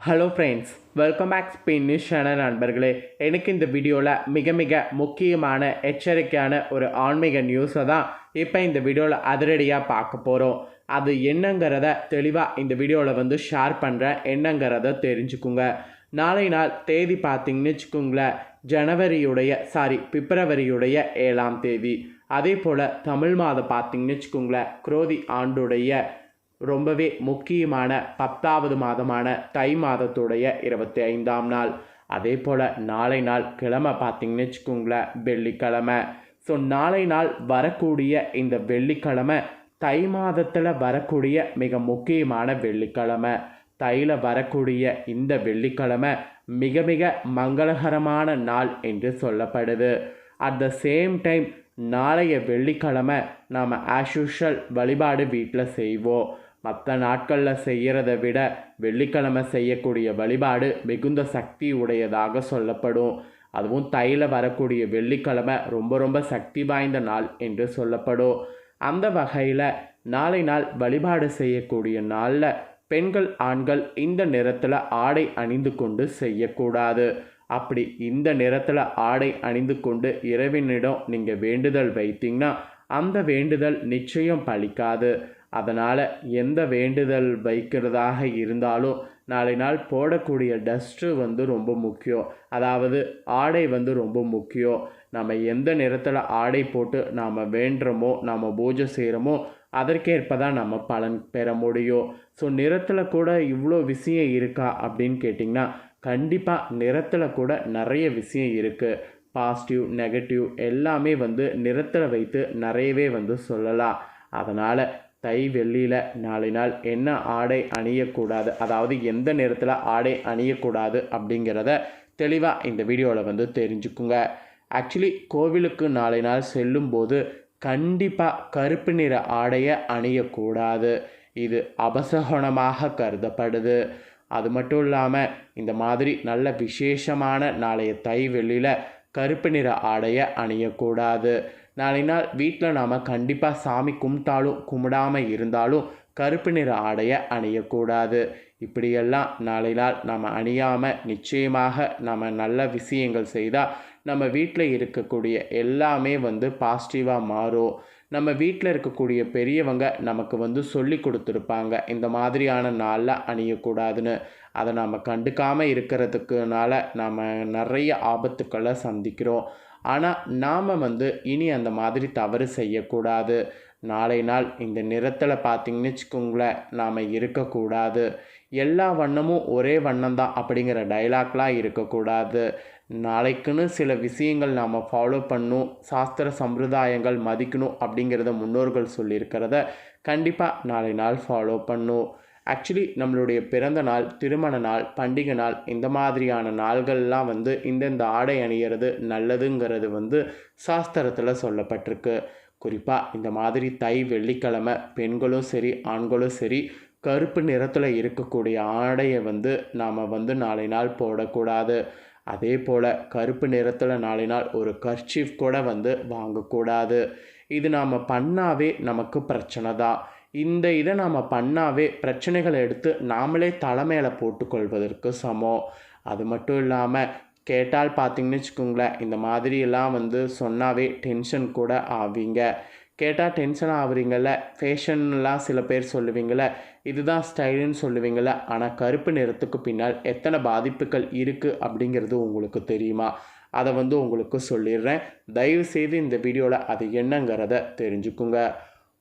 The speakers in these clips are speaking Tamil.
Hello friends, welcome back Spain news channel நண்பர்களே. எனக்கு இந்த வீடியோவில் மிக முக்கியமான எச்சரிக்கையான ஒரு ஆன்மீக நியூஸை தான் இப்போ இந்த வீடியோவில் அதிரடியாக பார்க்க போகிறோம். அது என்னங்கிறத தெளிவாக இந்த வீடியோவில் ஷேர் பண்ணுறேன். என்னங்கிறத தெரிஞ்சுக்குங்க. நாளை நாள் தேதி பார்த்திங்கன்னு வச்சுக்கோங்களேன், பிப்ரவரியுடைய 7ஆம் தேதி. அதே போல் தமிழ் மாதம் பார்த்திங்கன்னு வச்சுக்கோங்களேன், குரோதி ஆண்டுடைய ரொம்பவே முக்கியமான 10வது மாதமான தை மாதத்துடைய 25ஆம் நாள். அதே போல் நாளை நாள் கிழமை பார்த்திங்கன்னு வச்சுக்கோங்களேன், வெள்ளிக்கிழமை. ஸோ நாளை நாள் வரக்கூடிய இந்த வெள்ளிக்கிழமை தை மாதத்தில் வரக்கூடிய மிக முக்கியமான வெள்ளிக்கிழமை. தையில் வரக்கூடிய இந்த வெள்ளிக்கிழமை மிக மங்களகரமான நாள் என்று சொல்லப்படுது. அட் த சேம் டைம் நாளைய வெள்ளிக்கிழமை நாம் ஆஸ் யூஷுவல் வழிபாடு வீட்டில் செய்வோம். மற்ற நாட்களில் செய்கிறத விட வெள்ளிக்கிழமை செய்யக்கூடிய வழிபாடு மிகுந்த சக்தி உடையதாக சொல்லப்படும். அதுவும் தையில் வரக்கூடிய வெள்ளிக்கிழமை ரொம்ப சக்தி வாய்ந்த நாள் என்று சொல்லப்படும். அந்த வகையில் நாளை நாள் வழிபாடு செய்யக்கூடிய நாளில் பெண்கள் ஆண்கள் இந்த நிறத்தில் ஆடை அணிந்து கொண்டு செய்யக்கூடாது. அப்படி இந்த நிறத்தில் ஆடை அணிந்து கொண்டு இறைவனிடம் நீங்கள் வேண்டுதல் வைத்தீங்கன்னா அந்த வேண்டுதல் நிச்சயம் பலிக்காது. அதனால் எந்த வேண்டுதல் வைக்கிறதாக இருந்தாலும் நாளை நாள் போடக்கூடிய டஸ்ட்டு ரொம்ப முக்கியம். அதாவது ஆடை ரொம்ப முக்கியம். நம்ம எந்த நிறத்தில் ஆடை போட்டு நாம் வேண்டுறோமோ, நாம் பூஜை செய்கிறோமோ அதற்கேற்ப தான் நம்ம பலன் பெற முடியும். ஸோ நிறத்தில் கூட இவ்வளோ விஷயம் இருக்கா அப்படின்னு கேட்டிங்கன்னா, கண்டிப்பாக நிறத்தில் கூட நிறைய விஷயம் இருக்குது. பாசிட்டிவ் நெகட்டிவ் எல்லாமே நிறத்தில் வைத்து நிறையவே சொல்லலாம். அதனால் தை வெள்ளியில் நாளை நாள் என்ன ஆடை அணியக்கூடாது, அதாவது எந்த நிறத்தில் ஆடை அணியக்கூடாது அப்படிங்கிறத தெளிவாக இந்த வீடியோவில் தெரிஞ்சுக்குங்க. ஆக்சுவலி கோவிலுக்கு நாளை நாள் செல்லும்போது கண்டிப்பாக கருப்பு நிற ஆடையை அணியக்கூடாது. இது அபசகுணமாக கருதப்படுது. அது மட்டும் இல்லாமல் இந்த மாதிரி நல்ல விசேஷமான நாளைய தை வெள்ளியில் கருப்பு நிற ஆடையை அணியக்கூடாது. நாளை நாள் வீட்டில் நாம் கண்டிப்பாக சாமி கும்பிட்டாலும் கும்பிடாமல் இருந்தாலும் கருப்பு நிற ஆடையை அணியக்கூடாது. இப்படியெல்லாம் நாளை நாள் நம்ம அணியாமல் நிச்சயமாக நம்ம நல்ல விஷயங்கள் செய்தால் நம்ம வீட்டில் இருக்கக்கூடிய எல்லாமே பாசிட்டிவாக மாறும். நம்ம வீட்டில் இருக்கக்கூடிய பெரியவங்க நமக்கு சொல்லி கொடுத்துருப்பாங்க இந்த மாதிரியான நாளில் அணியக்கூடாதுன்னு. அதை நாம் கண்டுக்காமல் இருக்கிறதுக்குனால நம்ம நிறைய ஆபத்துக்களை சந்திக்கிறோம். ஆனால் நாம் இனி அந்த மாதிரி தவறு செய்யக்கூடாது. நாளை நாள் இந்த நிறத்தில் பார்த்திங்கன்னு வச்சுக்கோங்களேன், நாம் இருக்கக்கூடாது. எல்லா வண்ணமும் ஒரே வண்ணம்தான் அப்படிங்கிற டைலாக்லாம் இருக்கக்கூடாது. நாளைக்குன்னு சில விஷயங்கள் நாம் ஃபாலோ பண்ணணும், சாஸ்திர சம்பிரதாயங்கள் மதிக்கணும் அப்படிங்கிறத முன்னோர்கள் சொல்லியிருக்கிறத கண்டிப்பாக நாளை நாள் ஃபாலோ பண்ணணும். ஆக்சுவலி நம்மளுடைய பிறந்த நாள், திருமண நாள், பண்டிகை நாள் இந்த மாதிரியான நாள்கள்லாம் இந்தந்த ஆடை அணிகிறது நல்லதுங்கிறது சாஸ்திரத்தில் சொல்லப்பட்டிருக்கு. குறிப்பாக இந்த மாதிரி தை வெள்ளிக்கிழமை பெண்களும் சரி ஆண்களும் சரி கருப்பு நிறத்தில் இருக்கக்கூடிய ஆடையை நாம் நாளை நாள் போடக்கூடாது. அதே போல் கருப்பு நிறத்தில் நாளை நாள் ஒரு கர்ச்சீஃப் கூட வாங்கக்கூடாது. இது நாம் பண்ணாவே நமக்கு பிரச்சனை தான். இந்த இதை நாம் பண்ணாவே பிரச்சனைகளை எடுத்து நாமளே தலைமையில போட்டுக்கொள்வதற்கு சமம். அது மட்டும் இல்லாமல் கேட்டால் பார்த்திங்கன்னு வச்சுக்கோங்களேன், இந்த மாதிரியெல்லாம் சொன்னாவே டென்ஷன் கூட ஆவீங்க. கேட்டால் டென்ஷன் ஆகுறீங்கள, ஃபேஷன்லாம் சில பேர் சொல்லுவீங்கள, இதுதான் ஸ்டைலுன்னு சொல்லுவீங்கள. ஆனால் கருப்பு நிறத்துக்கு பின்னால் எத்தனை பாதிப்புகள் இருக்குது அப்படிங்கிறது உங்களுக்கு தெரியுமா? அதை உங்களுக்கு சொல்லிடுறேன். தயவுசெய்து இந்த வீடியோவில் அது என்னங்கிறத தெரிஞ்சுக்குங்க.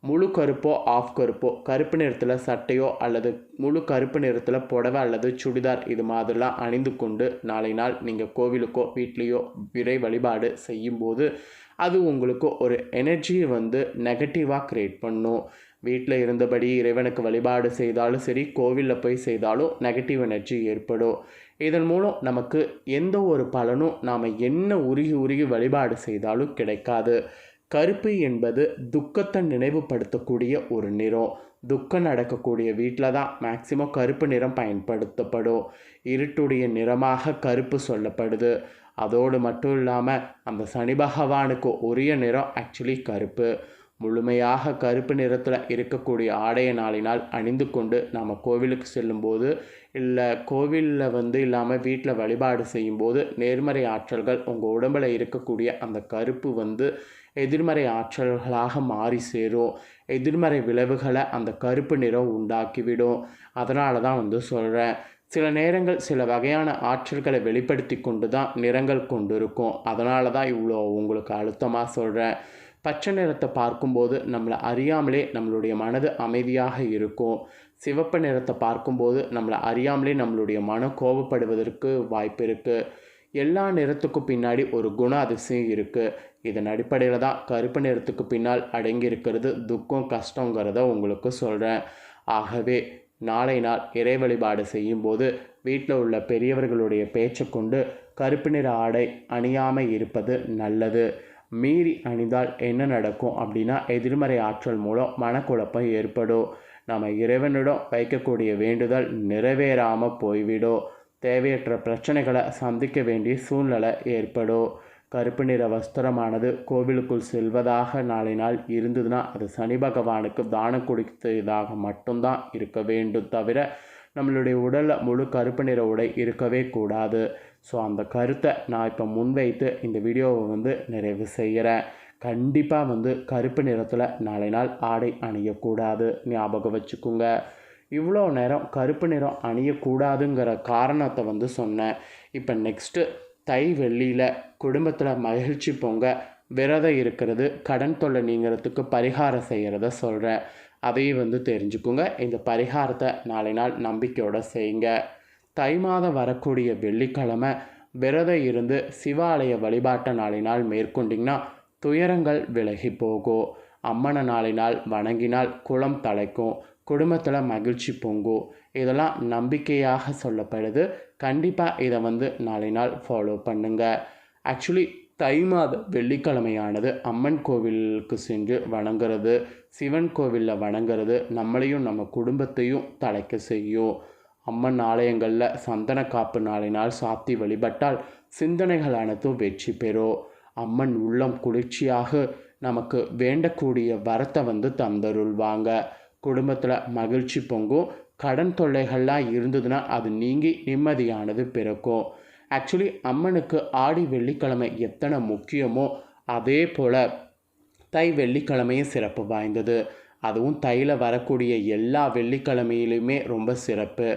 முழு கருப்போ ஆஃப் கருப்போ, கருப்பு நிறத்தில் சட்டையோ அல்லது முழு கருப்பு நிறத்தில் புடவை அல்லது சுடிதார் இது மாதிரிலாம் அணிந்து கொண்டு நாளை நாள் நீங்கள் கோவிலுக்கோ வீட்லேயோ இறை வழிபாடு செய்யும்போது அது உங்களுக்கு ஒரு எனர்ஜியை நெகட்டிவாக க்ரியேட் பண்ணும். வீட்டில் இருந்தபடி இறைவனுக்கு வழிபாடு செய்தாலும் சரி, கோவிலில் போய் செய்தாலும் நெகட்டிவ் எனர்ஜி ஏற்படும். இதன் மூலம் நமக்கு எந்த ஒரு பலனும் நாம் என்ன உருகி வழிபாடு செய்தாலும் கிடைக்காது. கருப்பு என்பது துக்கத்தை நினைவுபடுத்தக்கூடிய ஒரு நிறம். துக்கம் நடக்கக்கூடிய வீட்டில் தான் மேக்சிமம் கருப்பு நிறம் பயன்படுத்தப்படும். இருட்டுடைய நிறமாக கருப்பு சொல்லப்படுது. அதோடு மட்டும் இல்லாமல் அந்த சனி பகவானுக்கு உரிய நிறம் ஆக்சுவலி கருப்பு. முழுமையாக கருப்பு நிறத்தில் இருக்கக்கூடிய ஆடைய நாளினால் அணிந்து கொண்டு நாம் கோவிலுக்கு செல்லும்போது இல்லை கோவிலில் வந்து இல்லாமல் வீட்டில் வழிபாடு செய்யும்போது நேர்மறை ஆற்றல்கள் உங்கள் உடம்பில் இருக்கக்கூடிய அந்த கருப்பு வந்து எதிர்மறை ஆற்றல்களாக மாறி சேரும். எதிர்மறை விளைவுகளை அந்த கருப்பு நிறம் உண்டாக்கிவிடும். அதனால தான் வந்து சொல்கிறேன். சில நேரங்கள் சில வகையான ஆற்றல்களை வெளிப்படுத்தி கொண்டு தான் நிறங்கள் கொண்டு இருக்கும். அதனால தான் இவ்வளோ உங்களுக்கு அழுத்தமாக சொல்கிறேன். பச்சை நிறத்தை பார்க்கும்போது நம்மளை அறியாமலே நம்மளுடைய மனது அமைதியாக இருக்கும். சிவப்பு நிறத்தை பார்க்கும்போது நம்மளை அறியாமலே நம்மளுடைய மனம் கோபப்படுவதற்கு வாய்ப்பு இருக்குது. எல்லா நிறத்துக்கும் பின்னாடி ஒரு குண அதிசயம் இருக்குது. இதன் அடிப்படையில் தான் கருப்பு நிறத்துக்கு பின்னால் அடங்கி இருக்கிறது துக்கம், கஷ்டங்கிறத உங்களுக்கு சொல்கிறேன். ஆகவே நாளை நாள் இறை வழிபாடு செய்யும்போது வீட்டில் உள்ள பெரியவர்களுடைய பேச்சை கொண்டு கருப்பு நிற ஆடை அணியாமல் இருப்பது நல்லது. மீறி அணிந்தால் என்ன நடக்கும் அப்படின்னா எதிர்மறை ஆற்றல் மூலம் மனக்குழப்பம் ஏற்படும். நம்ம இறைவனிடம் வைக்கக்கூடிய வேண்டுதல் நிறைவேறாமல் போய்விடும். தேவையற்ற பிரச்சனைகளை சந்திக்க வேண்டிய சூழ்நிலை ஏற்படும். கருப்பு நிற வஸ்திரமானது கோவிலுக்குள் செல்வதாக நாளை நாள் இருந்ததுன்னா அது சனி பகவானுக்கு தானம் கொடுத்ததாக மட்டும்தான் இருக்க வேண்டும். தவிர நம்மளுடைய உடலில் முழு கருப்பு நிற உடை இருக்கவே கூடாது. ஸோ அந்த கருத்தை நான் இப்போ முன்வைத்து இந்த வீடியோவை வந்து நிறைவு செய்கிறேன். கண்டிப்பாக வந்து கருப்பு நிறத்தில் நாளை நாள் ஆடை அணியக்கூடாது, ஞாபகம் வச்சுக்கோங்க. இவ்வளோ நேரம் கருப்பு நிறம் அணியக்கூடாதுங்கிற காரணத்தை வந்து சொன்னேன். இப்போ நெக்ஸ்ட்டு தை வெள்ளியில் குடும்பத்தில் மகிழ்ச்சி பொங்க விரதம் இருக்கிறது, கடன் தொல்லை நீங்கிறதுக்கு பரிகாரம் செய்கிறத சொல்கிறேன். அதையும் வந்து தெரிஞ்சுக்குங்க. இந்த பரிகாரத்தை நாளை நாள் நம்பிக்கையோடு செய்யுங்க. தை மாதம் வரக்கூடிய வெள்ளிக்கிழமை விரதம் இருந்து சிவாலய வழிபாட்டை நாளை நாள் மேற்கொண்டிங்கன்னா துயரங்கள் விலகி போகும். அம்மனை நாளை நாள் வணங்கினால் குளம் தலைக்கும், குடும்பத்தில் மகிழ்ச்சி பொங்கும். இதெல்லாம் நம்பிக்கையாக சொல்லப்படுது. கண்டிப்பாக இதை வந்து நாளை நாள் ஃபாலோ பண்ணுங்கள். ஆக்சுவலி தை மாத வெள்ளிக்கிழமையானது அம்மன் கோவிலுக்கு சென்று வணங்குறது, சிவன் கோவிலில் வணங்குறது நம்மளையும் நம்ம குடும்பத்தையும் தலைக்க செய்யும். அம்மன் ஆலயங்களில் சந்தன காப்பு நாளை நாள் சாத்தி வழிபட்டால் சிந்தனைகள் அனைத்தும் வெற்றி பெறும். அம்மன் உள்ளம் குளிர்ச்சியாக நமக்கு வேண்டக்கூடிய வரத்தை வந்து தந்தருள்வாங்க. குடும்பத்தில் மகிழ்ச்சி பொங்கும். கடன் தொல்லைகள்லாம் இருந்ததுன்னா அது நீங்கி நிம்மதியானது பிறக்கும். ஆக்சுவலி அம்மனுக்கு ஆடி வெள்ளிக்கிழமை எத்தனை முக்கியமோ அதே போல் தை வெள்ளிக்கிழமையும் சிறப்பு வாய்ந்தது. அதுவும் தையில் வரக்கூடிய எல்லா வெள்ளிக்கிழமையிலுமே ரொம்ப சிறப்பு.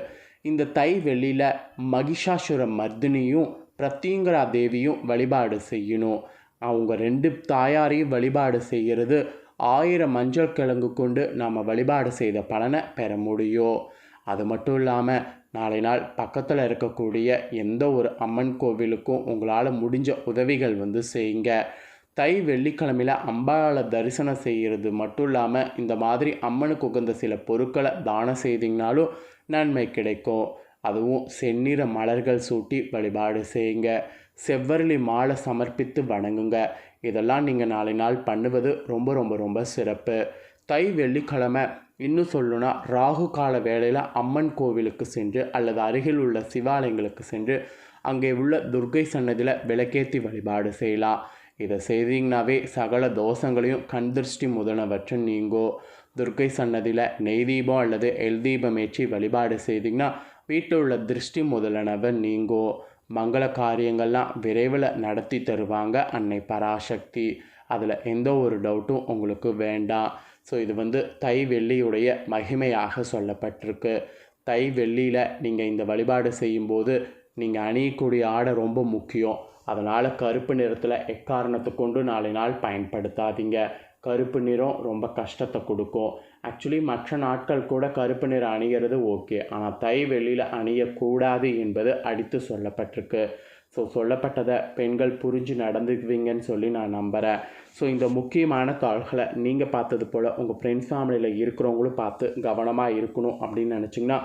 இந்த தை வெள்ளியில் மகிஷாசுர மர்தினியும் பிரத்யங்கரா தேவியும் வழிபாடு செய்யணும். அவங்க 2 தாயாரையும் வழிபாடு செய்கிறது 1000 மஞ்சள் கிழங்கு கொண்டு நாம் வழிபாடு செய்த பலனை பெற முடியும். அது மட்டும் இல்லாமல் நாளை நாள் பக்கத்தில் இருக்கக்கூடிய எந்த ஒரு அம்மன் கோவிலுக்கும் உங்களால் முடிஞ்ச உதவிகள் வந்து செய்யுங்க. தை வெள்ளிக்கிழமையில் அம்பாளை தரிசனம் செய்கிறது மட்டும் இல்லாமல் இந்த மாதிரி அம்மனுக்கு உகந்த சில பொருட்களை தானம் செய்திங்கனாலும் நன்மை கிடைக்கும். அதுவும் செந்நிற மலர்கள் சூட்டி வழிபாடு செய்யுங்க. செவ்வரளி மாலை சமர்ப்பித்து வணங்குங்க. இதெல்லாம் நீங்கள் நாளை நாள் பண்ணுவது ரொம்ப ரொம்ப ரொம்ப சிறப்பு. தை வெள்ளிக்கிழமை இன்னும் சொல்லணும்னா ராகு கால வேளையில் அம்மன் கோவிலுக்கு சென்று அல்லது அருகில் உள்ள சிவாலயங்களுக்கு சென்று அங்கே உள்ள துர்க்கை சன்னதியில் விளக்கேற்றி வழிபாடு செய்யலாம். இதை செய்தீங்கன்னாவே சகல தோஷங்களையும் கண் திருஷ்டி முதலவற்றை நீங்கும். துர்க்கை சன்னதியில் நெய் தீபம் அல்லது எல் தீபம் ஏற்றி வழிபாடு செய்திங்கன்னா வீட்டில் உள்ள திருஷ்டி முதலனவை நீங்கும். மங்கள காரியங்கள்லாம் விரைவில் நடத்தி தருவாங்க அன்னை பராசக்தி. அதில் எந்த ஒரு டவுட்டும் உங்களுக்கு வேண்டாம். ஸோ இது வந்து தை வெள்ளியுடைய மகிமையாக சொல்லப்பட்டிருக்கு. தை வெள்ளியில் நீங்கள் இந்த வழிபாடு செய்யும்போது நீங்கள் அணியக்கூடிய ஆடை ரொம்ப முக்கியம். அதனால் கருப்பு நிறத்தில் எக்காரணத்தை கொண்டு நாளை நாள் பயன்படுத்தாதீங்க. கருப்பு நிறம் ரொம்ப கஷ்டத்தை கொடுக்கும். ஆக்சுவலி மற்ற நாட்கள் கூட கருப்பு நிறம் அணிகிறது ஓகே, ஆனால் தை வெள்ளியில் அணியக்கூடாது என்பது அடித்து சொல்லப்பட்டிருக்கு. ஸோ சொல்லப்பட்டதை பெண்கள் புரிஞ்சு நடந்துக்குவீங்கன்னு சொல்லி நான் நம்புகிறேன். ஸோ இந்த முக்கியமான தாள்களை நீங்கள் பார்த்தது போல் உங்கள் ஃப்ரெண்ட்ஸ் ஃபேமிலியில் இருக்கிறவங்களும் பார்த்து கவனமாக இருக்கணும் அப்படின்னு நினச்சிங்கன்னா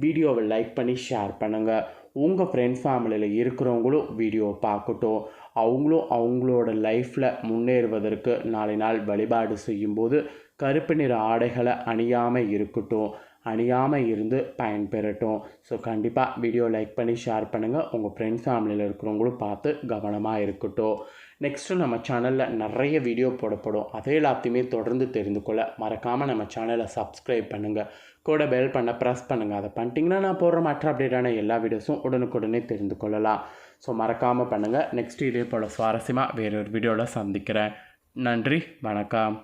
வீடியோவை லைக் பண்ணி ஷேர் பண்ணுங்கள். உங்கள் ஃப்ரெண்ட்ஸ் ஃபேமிலியில் இருக்கிறவங்களும் வீடியோவை பார்க்கட்டும். அவங்களும் அவங்களோட லைஃப்பில் முன்னேறுவதற்கு நாளை நாள் வழிபாடு செய்யும்போது கருப்பு நிற ஆடைகளை அணியாமல் இருக்கட்டும். அணியாமல் இருந்து பயன்பெறட்டும். ஸோ கண்டிப்பாக வீடியோ லைக் பண்ணி ஷேர் பண்ணுங்கள். உங்கள் ஃப்ரெண்ட்ஸ் ஃபேமிலியில் இருக்கிறவங்களும் பார்த்து கவனமாக இருக்கட்டும். நெக்ஸ்ட்டு நம்ம சேனலில் நிறைய வீடியோ போடப்படும். அதை எல்லாத்தையுமே தொடர்ந்து தெரிந்து கொள்ள மறக்காமல் நம்ம சேனலை சப்ஸ்கிரைப் பண்ணுங்கள். கூட பெல் பண்ண ப்ரெஸ் பண்ணுங்கள். அதை பண்ணிட்டீங்கன்னா நான் போடுற மற்ற அப்டேட்டான எல்லா வீடியோஸும் உடனுக்குடனே தெரிந்து கொள்ளலாம். ஸோ மறக்காமல் பண்ணுங்கள். நெக்ஸ்ட் இதே போல் சுவாரஸ்யமாக வேறொரு வீடியோவில் சந்திக்கிறேன். நன்றி, வணக்கம்.